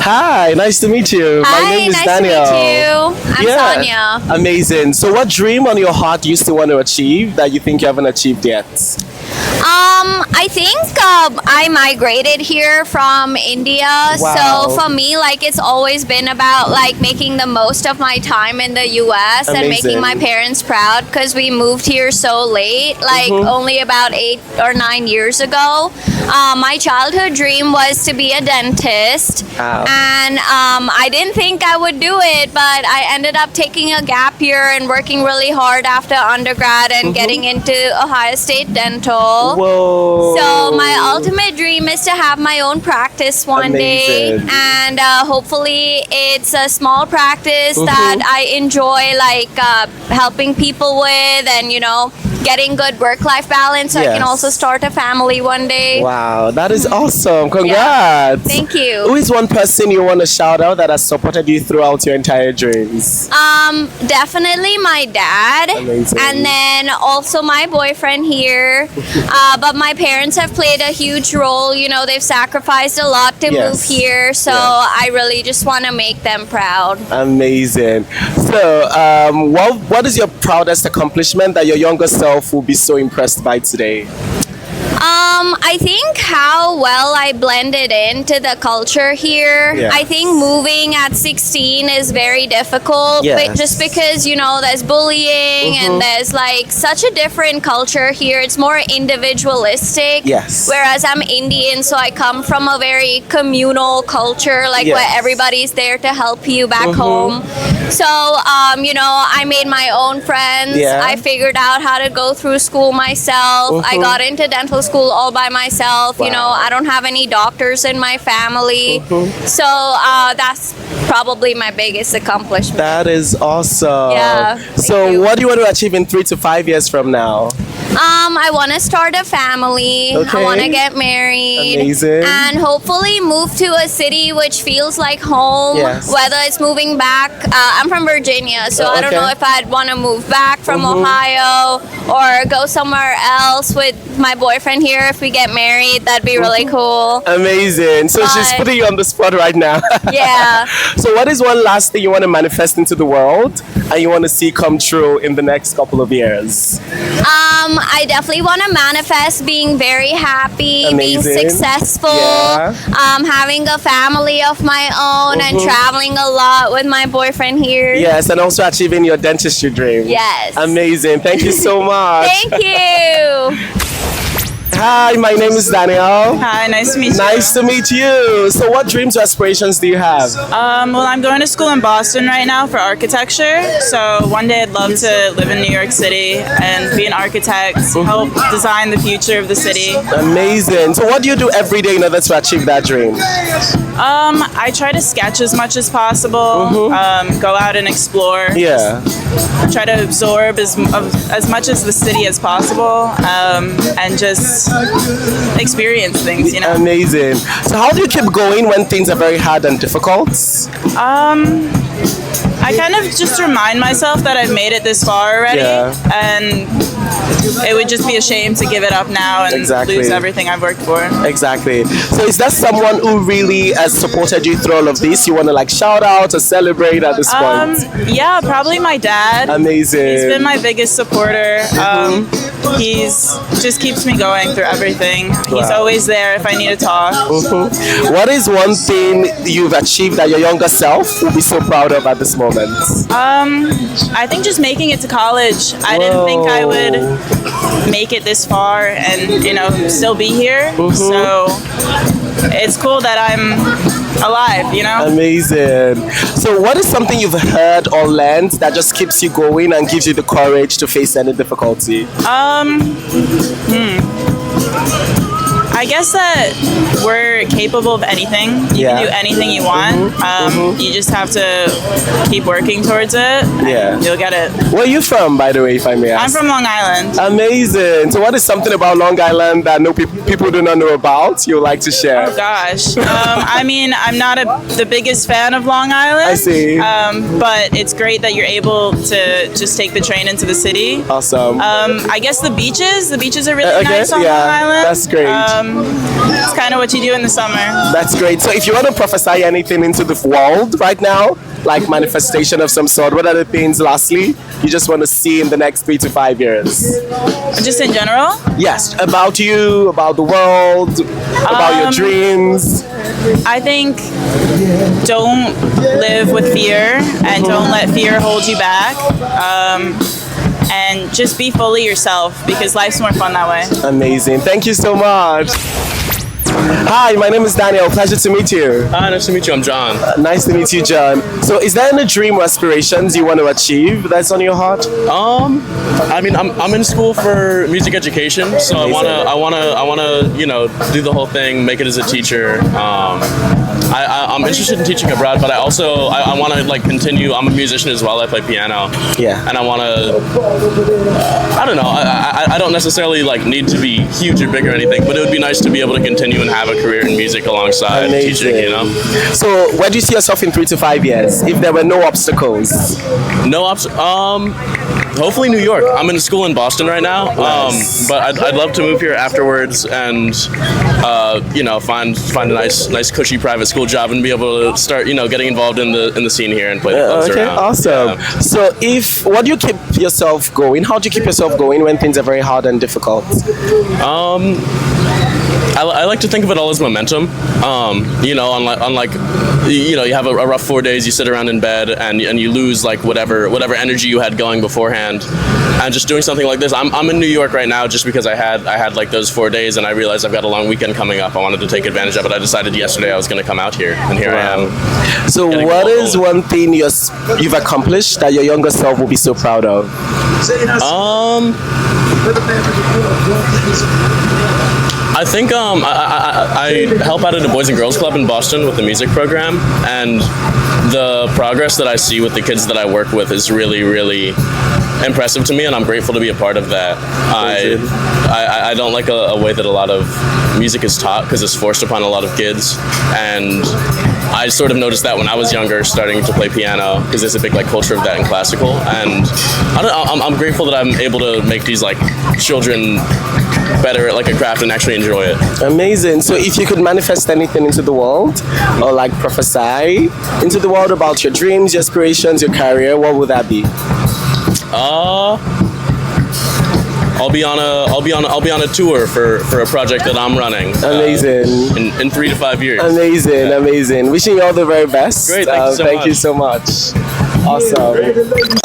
Hi, nice to meet you. My Hi, name is nice Daniel. to meet you. I'm Sonia. Amazing. So, what dream on your heart do you still want to achieve that you think you haven't achieved yet? I think I migrated here from India. Wow. So for me, like it's always been about like making the most of my time in the US and Amazing. making my parents proud because we moved here so late, like only about 8 or 9 years ago. My childhood dream was to be a dentist, Wow. and I didn't think I would do it, but I ended up taking a gap year and working really hard after undergrad and getting into Ohio State Dental. Whoa. So my ultimate dream is to have my own practice one day, Amazing. and hopefully it's a small practice that I enjoy, like helping people with, and getting good work-life balance. So I can Yes. also start a family one day. Wow, that is awesome. Congrats. Thank you. Who is one person you want to shout out that has supported you throughout your entire dreams? Definitely my dad, Amazing. and then also my boyfriend here. But my parents have played a huge role. They've sacrificed a lot to Yes. move here, so Yes. I really just want to make them proud. Amazing. So, what is your proudest accomplishment that your younger self will be so impressed by today? I think how well I blended into the culture here. Yeah. I think moving at 16 is very difficult, Yes. but just because there's bullying and there's like such a different culture here. It's more individualistic. Yes. Whereas I'm Indian, so I come from a very communal culture, like where Yes. everybody's there to help you back home. So, I made my own friends. Yeah. I figured out how to go through school myself. I got into dental school all by myself. Wow. I don't have any doctors in my family. So, that's probably my biggest accomplishment. That is awesome. Yeah, thank So, you. what do you want to achieve in 3 to 5 years from now? I want to start a family. Okay. I want to get married. Amazing. And hopefully move to a city which feels like home. Yes. Whether it's moving back. I'm from Virginia, so I don't Okay. know if I'd want to move back from Ohio or go somewhere else with my boyfriend here if we get married. That'd be really cool. Amazing. So, she's Bye. putting you on the spot right now. Yeah. So, what is one last thing you want to manifest into the world and you want to see come true in the next couple of years? I definitely want to manifest being very happy, being Amazing. successful, Yeah. having a family of my own, and traveling a lot with my boyfriend here. Yes, and also achieving your dentistry dream. Yes. Amazing. Thank you so much. Thank you. Hi, my name is Daniel. Hi, nice to meet you. Nice to meet you. So, what dreams or aspirations do you have? Well, I'm going to school in Boston right now for architecture. So one day I'd love to live in New York City and be an architect, help design the future of the city. Amazing. So, what do you do every day in order to achieve that dream? I try to sketch as much as possible, go out and explore. Yeah. Try to absorb as much as the city as possible, and just experience things, Amazing. So, how do you keep going when things are very hard and difficult? I kind of just remind myself that I've made it this far already, Yeah. and it would just be a shame to give it up now and Exactly. lose everything I've worked for. Exactly. So, is there someone who really has supported you through all of this? You want to like shout out or celebrate at this point? Yeah, probably my dad. Amazing. He's been my biggest supporter. He's just keeps me going through everything. He's Wow. always there if I need to talk. What is one thing you've achieved that your younger self will be so proud of at this moment? I think just making it to college. I didn't think I would make it this far and still be here. So it's cool that I'm alive. Amazing. So, what is something you've heard or learned that just keeps you going and gives you the courage to face any difficulty? I guess that we're capable of anything. You can do anything you want. You just have to keep working towards it. And Yeah. you'll get it. Where are you from, by the way, if I may ask? I'm from Long Island. Amazing. So, what is something about Long Island that people do not know about you would like to share? Oh gosh. I mean, I'm not the biggest fan of Long Island. I see. But it's great that you're able to just take the train into the city. Awesome. I guess the beaches are really Okay, nice on yeah, Long Island. that's great. It's kind of what you do in the summer. That's great. So if you want to prophesy anything into the world right now, like manifestation of some sort, what are the things, lastly, you just want to see in the next 3 to 5 years? Just in general? Yes, about you, about the world, about your dreams. I think don't live with fear and don't let fear hold you back. And just be fully yourself because life's more fun that way. Amazing. Thank you so much. Hi, my name is Daniel. Pleasure to meet you. Hi, nice to meet you. I'm John. Nice to meet you, John. So, is there any dream or aspirations you want to achieve that's on your heart? I mean, I'm in school for music education, so I wanna, you know, do the whole thing, make it as a teacher. I'm interested in teaching abroad, but I also I want to like continue. I'm a musician as well. I play piano. Yeah. And I want to. I don't know. I don't necessarily like need to be huge or big or anything, but it would be nice to be able to continue and have a career in music alongside Amazing. teaching. You know. So, where do you see yourself in 3 to 5 years if there were no obstacles? No hopefully New York. I'm in school in Boston right now, but I'd love to move here afterwards and you know find a nice cushy private school job and be able to start getting involved in the scene here and play the clubs Okay, around. awesome. Yeah. So, what do you keep yourself going? How do you keep yourself going when things are very hard and difficult? I like to think of it all as momentum. You know, unlike you have a rough 4 days, you sit around in bed and you lose like whatever energy you had going beforehand. And just doing something like this, I'm in New York right now just because I had like those 4 days and I realized I've got a long weekend coming up. I wanted to take advantage of it. I decided yesterday I was going to come out here, and here I am. So, what is one thing you've accomplished that your younger self will be so proud of? I think I help out at a Boys and Girls Club in Boston with the music program, and the progress that I see with the kids that I work with is really, really impressive to me, and I'm grateful to be a part of that. I don't like a way that a lot of music is taught because it's forced upon a lot of kids, and I sort of noticed that when I was younger, starting to play piano, because there's a big like culture of that in classical, and I'm grateful that I'm able to make these like children better at like a craft and actually enjoy it. Amazing. So, if you could manifest anything into the world, or like prophesy into the world about your dreams, your aspirations, your career, what would that be? I'll be on a tour for a project that I'm running. Amazing. In 3 to 5 years. Amazing, amazing. Wishing you all the very best. Great, thank you so much. Thank you so much. Awesome.